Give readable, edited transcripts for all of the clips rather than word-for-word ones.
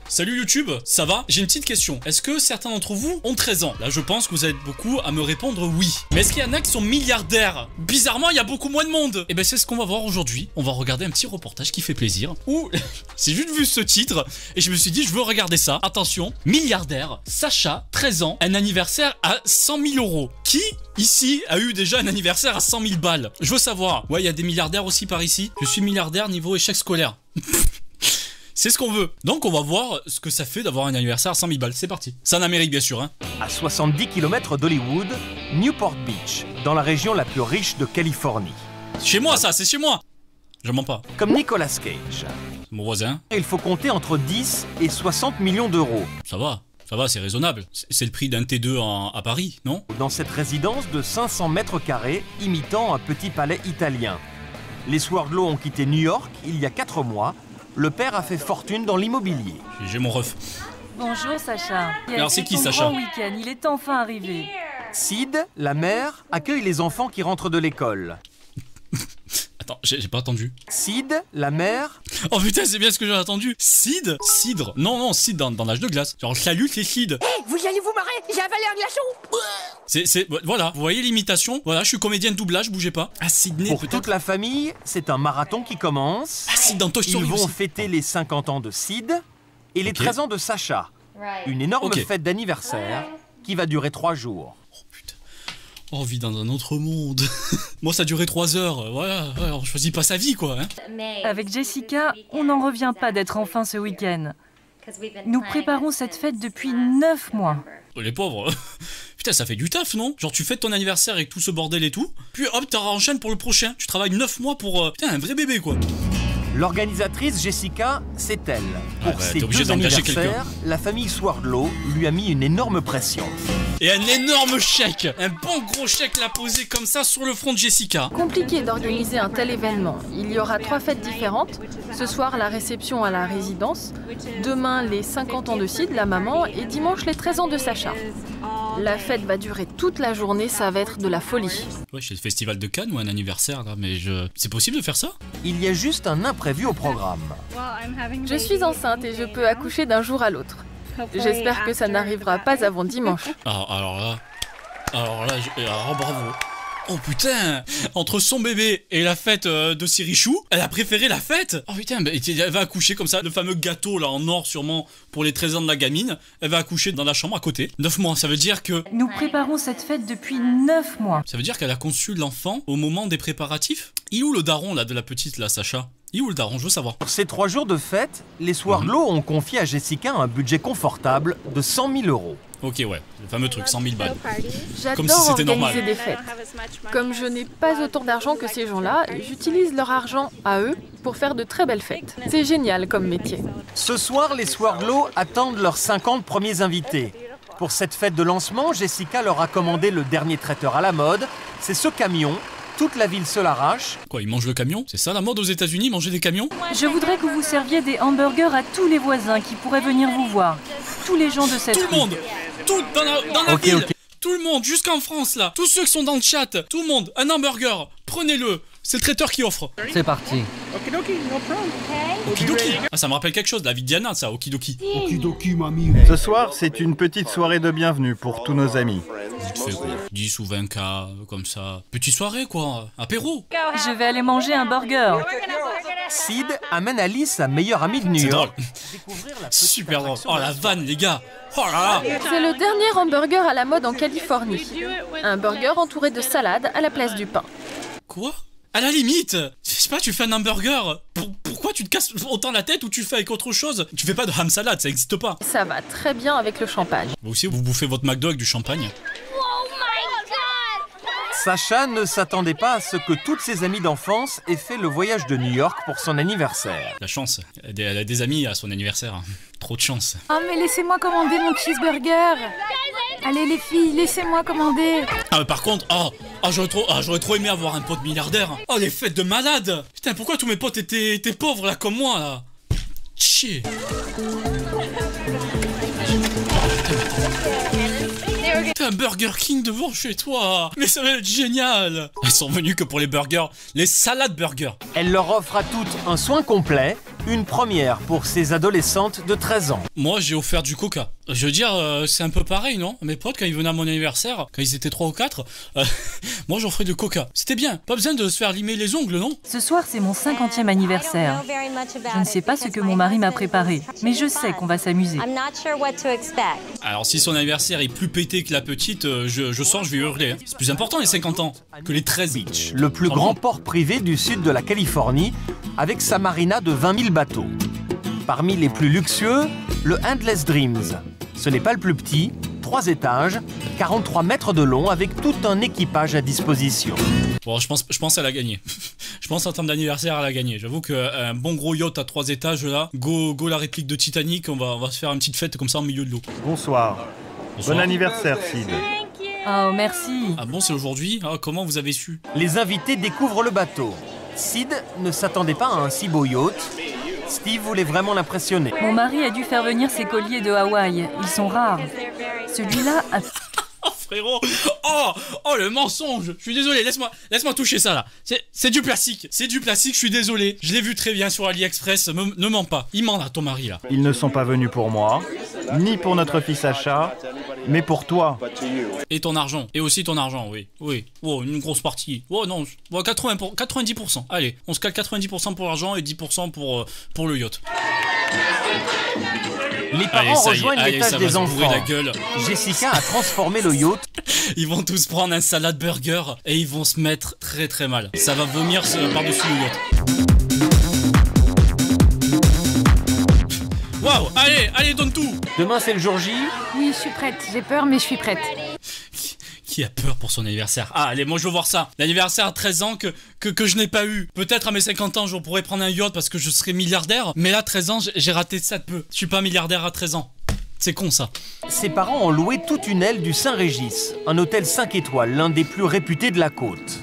Salut YouTube, ça va? J'ai une petite question. Est-ce que certains d'entre vous ont 13 ans? Là, je pense que vous êtes beaucoup à me répondre oui. Mais est-ce qu'il y en a qui sont milliardaires? Bizarrement, il y a beaucoup moins de monde. Et ben, c'est ce qu'on va voir aujourd'hui. On va regarder un petit reportage qui fait plaisir. Où j'ai juste vu ce titre et je me suis dit, je veux regarder ça. Attention, milliardaire, Sacha, 13 ans, un anniversaire à 100 000 euros. Qui ici a eu déjà un anniversaire à 100 000 balles? Je veux savoir. Ouais, il y a des milliardaires aussi par ici. Je suis milliardaire niveau échec scolaire. C'est ce qu'on veut. Donc on va voir ce que ça fait d'avoir un anniversaire à 100 000 balles. C'est parti. C'est en Amérique bien sûr. Hein. À 70 km d'Hollywood, Newport Beach, dans la région la plus riche de Californie. Chez moi ça, c'est chez moi. Je mens pas. Comme Nicolas Cage. Mon voisin. Il faut compter entre 10 et 60 millions d'euros. Ça va, c'est raisonnable. C'est le prix d'un T2 à Paris, non? Dans cette résidence de 500 mètres carrés, imitant un petit palais italien. Les Swardlow ont quitté New York il y a 4 mois. Le père a fait fortune dans l'immobilier. J'ai mon ref. Bonjour Sacha. Alors c'est qui Sacha? Grand week-end, il est enfin arrivé. Sid, la mère, accueille les enfants qui rentrent de l'école. Attends, j'ai pas entendu. Sid, la mère... Oh putain, c'est bien ce que j'ai entendu. Sid? Cidre. Non, Sid dans l'âge de glace. Genre, salut, c'est Sid. Hey, vous allez vous marrer, j'ai avalé un glaçon. Voilà, vous voyez l'imitation? Voilà, je suis comédien de doublage, bougez pas. Ah, Sydney, Pour peut-être. toute la famille, c'est un marathon qui commence. Ah, Sid dans Toy Story Ils vont aussi. fêter les 50 ans de Sid et les Ok. 13 ans de Sacha. Une énorme Ok. fête d'anniversaire qui va durer 3 jours. Oh putain. Oh, on vit dans un autre monde. Moi, ça a duré 3 heures. Voilà, ouais, on choisit pas sa vie, quoi. Hein. Avec Jessica, on n'en revient pas d'être enfin ce week-end. Nous préparons cette fête depuis 9 mois. Oh, les pauvres. Putain, ça fait du taf, non? Genre, tu fêtes ton anniversaire avec tout ce bordel et tout, puis hop, t'en enchaînes pour le prochain. Tu travailles 9 mois pour... Putain, un vrai bébé, quoi. L'organisatrice Jessica, c'est elle. Pour bah, ses t'es obligé 2 d'engager anniversaires, la famille Swardlow lui a mis une énorme pression. Et un énorme chèque. Un bon gros chèque l'a posé comme ça sur le front de Jessica. Compliqué d'organiser un tel événement. Il y aura 3 fêtes différentes. Ce soir, la réception à la résidence. Demain, les 50 ans de Sid, la maman. Et dimanche, les 13 ans de Sacha. La fête va durer toute la journée, ça va être de la folie. Ouais, c'est le festival de Cannes ou un anniversaire, là, mais c'est possible de faire ça? Il y a juste un imprévu au programme. Je suis enceinte et je peux accoucher d'un jour à l'autre. J'espère que ça n'arrivera pas avant dimanche. Alors là, bravo. Oh putain! Entre son bébé et la fête de Sirichou, elle a préféré la fête! Oh putain, bah, elle va accoucher comme ça, le fameux gâteau là en or sûrement pour les 13 ans de la gamine, elle va accoucher dans la chambre à côté. 9 mois, ça veut dire que... Nous préparons cette fête depuis 9 mois. Ça veut dire qu'elle a conçu l'enfant au moment des préparatifs? Il est où le daron là de la petite là, Sacha? Il est où le daron? Je veux savoir. Pour ces 3 jours de fête, les Swardlow ont confié à Jessica un budget confortable de 100 000 euros. Ok, ouais, le fameux truc, 100 000 balles. Comme J'adore si c'était organiser normal. des fêtes. Comme je n'ai pas autant d'argent que ces gens-là, j'utilise leur argent à eux pour faire de très belles fêtes. C'est génial comme métier. Ce soir, les Swardlow attendent leurs 50 premiers invités. Pour cette fête de lancement, Jessica leur a commandé le dernier traiteur à la mode. C'est ce camion. Toute la ville se l'arrache. Quoi, ils mangent le camion? C'est ça la mode aux États-Unis, manger des camions? Je voudrais que vous serviez des hamburgers à tous les voisins qui pourraient venir vous voir. Tous les gens de cette Tout le rue. monde! Tout dans la Ok, ville! ok. Tout le monde, jusqu'en France là! Tous ceux qui sont dans le chat, tout le monde, un hamburger, prenez-le! C'est le traiteur qui offre. C'est parti. Okidoki! Ah, ça me rappelle quelque chose, la vie de Diana, ça, Okidoki. Ce soir, c'est une petite soirée de bienvenue pour tous nos amis. Tu fais quoi? 10 ou 20 cas, comme ça. Petite soirée quoi, apéro. Je vais aller manger un burger. Sid amène Alice, sa meilleure amie de New C'est York. drôle. Découvrir la Super drôle. Oh la vanne les gars. Oh là là. C'est le dernier hamburger à la mode en Californie. Un burger entouré de salade à la place du pain. Quoi? À la limite, je sais pas, tu fais un hamburger. Pourquoi tu te casses autant la tête ou tu le fais avec autre chose? Tu fais pas de ham salade, ça existe pas. Ça va très bien avec le champagne. Vous aussi, vous bouffez votre McDo avec du champagne. Sacha ne s'attendait pas à ce que toutes ses amies d'enfance aient fait le voyage de New York pour son anniversaire. La chance. Elle a des amis à son anniversaire. Trop de chance. Oh mais laissez-moi commander mon cheeseburger. Allez les filles, laissez-moi commander. Ah par contre, j'aurais trop aimé avoir un pote milliardaire. Oh les fêtes de malade. Putain, pourquoi tous mes potes étaient pauvres là comme moi là? Chier. T'as un Burger King devant chez toi. Mais ça va être génial. Ils sont venus que pour les burgers, les salades burgers. Elle leur offre à toutes un soin complet Une première pour ces adolescentes de 13 ans. Moi, j'ai offert du coca. Je veux dire, c'est un peu pareil, non? Mes potes, quand ils venaient à mon anniversaire, quand ils étaient 3 ou 4, moi j'offrais du coca. C'était bien. Pas besoin de se faire limer les ongles, non? Ce soir, c'est mon 50e anniversaire. Je ne sais pas ce que mon mari m'a préparé, mais je sais qu'on va s'amuser. Alors, si son anniversaire est plus pété que la petite, je sens, je vais hurler. Hein. C'est plus important les 50 ans que les 13. Beach, le plus grand port privé du sud de la Californie, avec sa marina de 20 000 bateaux. Parmi les plus luxueux, le Endless Dreams. Ce n'est pas le plus petit, 3 étages, 43 mètres de long, avec tout un équipage à disposition. Bon, je pense qu'elle a gagné. Je pense en termes d'anniversaire, elle a gagné. J'avoue qu'un bon gros yacht à 3 étages, là, go la réplique de Titanic, on va se faire une petite fête comme ça au milieu de l'eau. Bonsoir. Bon anniversaire, Sid. Oh, merci. Ah bon, c'est aujourd'hui? Ah, comment vous avez su? Les invités découvrent le bateau. Sid ne s'attendait pas à un si beau yacht. Steve voulait vraiment l'impressionner. Mon mari a dû faire venir ses colliers de Hawaï. Ils sont rares. Celui-là a... Oh frérot! Oh le mensonge! Je suis désolé, laisse-moi toucher ça là. C'est du plastique. C'est du plastique, je suis désolé. Je l'ai vu très bien sur AliExpress. Ne mens pas. Il ment là, ton mari là. Ils ne sont pas venus pour moi, ni pour notre fils Sacha, mais pour toi. Et ton argent. Et aussi ton argent, oui. Oui. Oh, une grosse partie. Oh non, 90%. Allez, on se cale 90% pour l'argent et 10% pour le yacht. Les parents rejoignent l'étage des enfants. La gueule. Jessica a transformé le yacht. Ils vont tous prendre un salade burger et ils vont se mettre très très mal. Ça va vomir par-dessus le yacht. Waouh, allez, donne tout. Demain c'est le jour J. Oui, je suis prête. J'ai peur, mais je suis prête. Qui a peur pour son anniversaire? Ah, allez, moi je veux voir ça. L'anniversaire à 13 ans que je n'ai pas eu. Peut-être à mes 50 ans, je pourrais prendre un yacht parce que je serais milliardaire. Mais là, 13 ans, j'ai raté ça de peu. Je suis pas milliardaire à 13 ans. C'est con ça. Ses parents ont loué toute une aile du Saint-Régis, un hôtel 5 étoiles, l'un des plus réputés de la côte.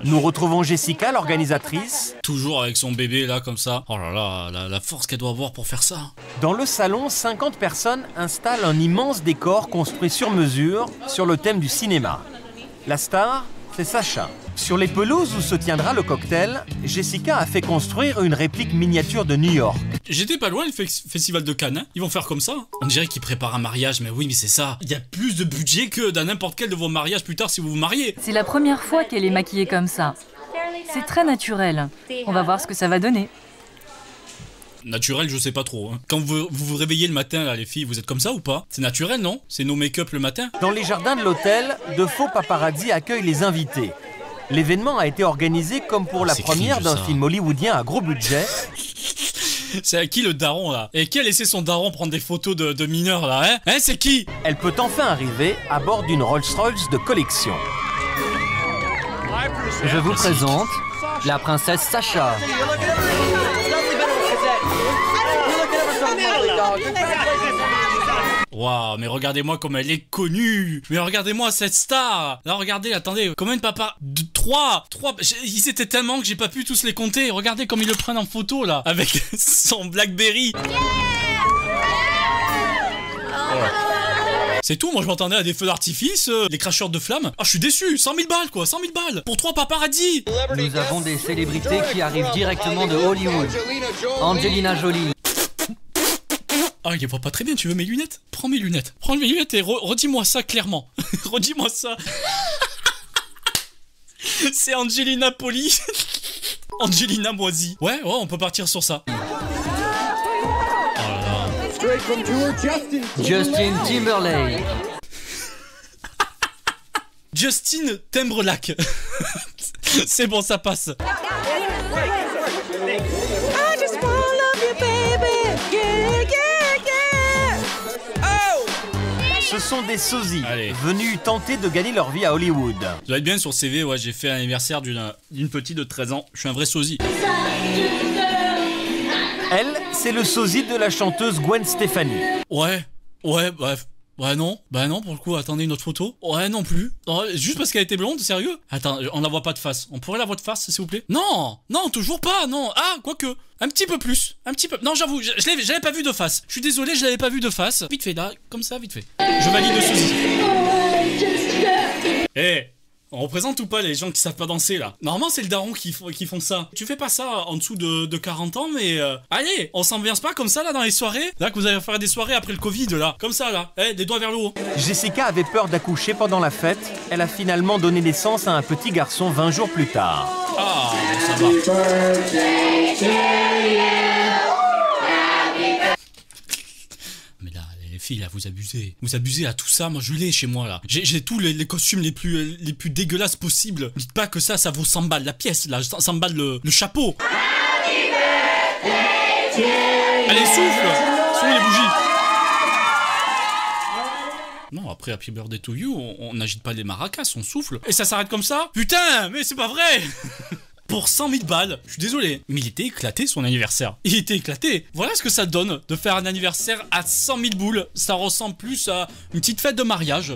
Nous retrouvons Jessica, l'organisatrice. Toujours avec son bébé là comme ça. Oh là là, la force qu'elle doit avoir pour faire ça. Dans le salon, 50 personnes installent un immense décor construit sur mesure sur le thème du cinéma. La star, c'est Sacha. Sur les pelouses où se tiendra le cocktail, Jessica a fait construire une réplique miniature de New York. J'étais pas loin le festival de Cannes, hein. Ils vont faire comme ça. On dirait qu'ils préparent un mariage, mais oui, mais c'est ça. Il y a plus de budget que dans n'importe quel de vos mariages plus tard si vous vous mariez. C'est la première fois qu'elle est maquillée comme ça. C'est très naturel. On va voir ce que ça va donner. Naturel, je sais pas trop. Hein. Quand vous vous réveillez le matin, là, les filles, vous êtes comme ça ou pas? C'est naturel, non? C'est nos make-up le matin? Dans les jardins de l'hôtel, de faux paparazzi accueillent les invités. L'événement a été organisé comme pour la première d'un film hollywoodien à gros budget. C'est à qui le daron là? Et qui a laissé son daron prendre des photos de mineurs là, hein? C'est qui? Elle peut enfin arriver à bord d'une Rolls-Royce de collection. Je vous présente la princesse Sacha. Waouh, mais regardez-moi comme elle est connue. Mais regardez-moi cette star. Là, regardez, attendez, combien de papas? 3. Ils étaient tellement que j'ai pas pu tous les compter. Regardez comme ils le prennent en photo là, avec son Blackberry. C'est tout, moi je m'attendais à des feux d'artifice, des cracheurs de flammes. Ah, je suis déçu, 100 000 balles quoi, 100 000 balles pour 3 paparazzi. Nous avons des célébrités qui arrivent directement de Hollywood. Angelina Jolie. Ah, il voit pas très bien, tu veux mes lunettes? Prends mes lunettes. Prends mes lunettes et redis-moi ça clairement. Redis-moi ça. C'est Angelina Poli. Angelina Moisi. Ouais, on peut partir sur ça. Justin Timberlake. Justin Timberlake. C'est bon, ça passe. Ce sont des sosies venus tenter de gagner leur vie à Hollywood. Ça doit être bien sur le CV, ouais, j'ai fait l'anniversaire d'une petite de 13 ans. Je suis un vrai sosie. Elle, c'est le sosie de la chanteuse Gwen Stefani. Ouais, bref. Ouais, non, bah non, pour le coup, attendez une autre photo. Ouais, non plus. Non, juste parce qu'elle était blonde, sérieux? Attends, on la voit pas de face. On pourrait la voir de face, s'il vous plaît? Non, toujours pas, non. Ah, quoique, un petit peu plus. Un petit peu. Non, j'avoue, je l'avais pas vu de face. Je suis désolé, je l'avais pas vu de face. Vite fait, là, comme ça, vite fait. Je valide le sosie. On représente ou pas les gens qui savent pas danser là? Normalement c'est le daron qui font ça. Tu fais pas ça en dessous de 40 ans, mais allez, on s'ambiance pas comme ça là dans les soirées? Là que vous allez faire des soirées après le Covid là, comme ça là, des doigts vers le haut. Jessica avait peur d'accoucher pendant la fête. Elle a finalement donné naissance à un petit garçon 20 jours plus tard. Ah, ça va. Mais là, les filles, là, vous abusez. Vous abusez à tout ça. Moi, je l'ai chez moi, là. J'ai tous les costumes les plus dégueulasses possibles. Dites pas que ça vaut 100 balles la pièce, là. 100 balles le chapeau. Allez, souffle. Sont les bougies. Non, après Happy Birthday to You, on n'agite pas les maracas, on souffle. Et ça s'arrête comme ça? Putain, mais c'est pas vrai. Pour 100 000 balles, je suis désolé, mais il était éclaté son anniversaire. Il était éclaté. Voilà ce que ça donne de faire un anniversaire à 100 000 boules. Ça ressemble plus à une petite fête de mariage.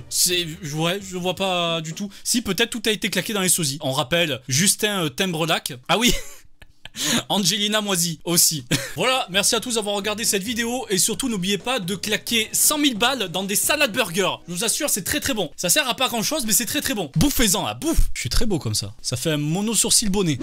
Ouais, je vois pas du tout. Si, peut-être tout a été claqué dans les sosies. On rappelle Justin Timberlake. Ah oui. Angelina Moisy aussi. Voilà, merci à tous d'avoir regardé cette vidéo et surtout n'oubliez pas de claquer 100 000 balles dans des salades burgers. Je vous assure, c'est très très bon. Ça sert à pas grand chose mais c'est très très bon. Bouffez-en là, bouffe. Je suis très beau comme ça. Ça fait un mono sourcil bonnet.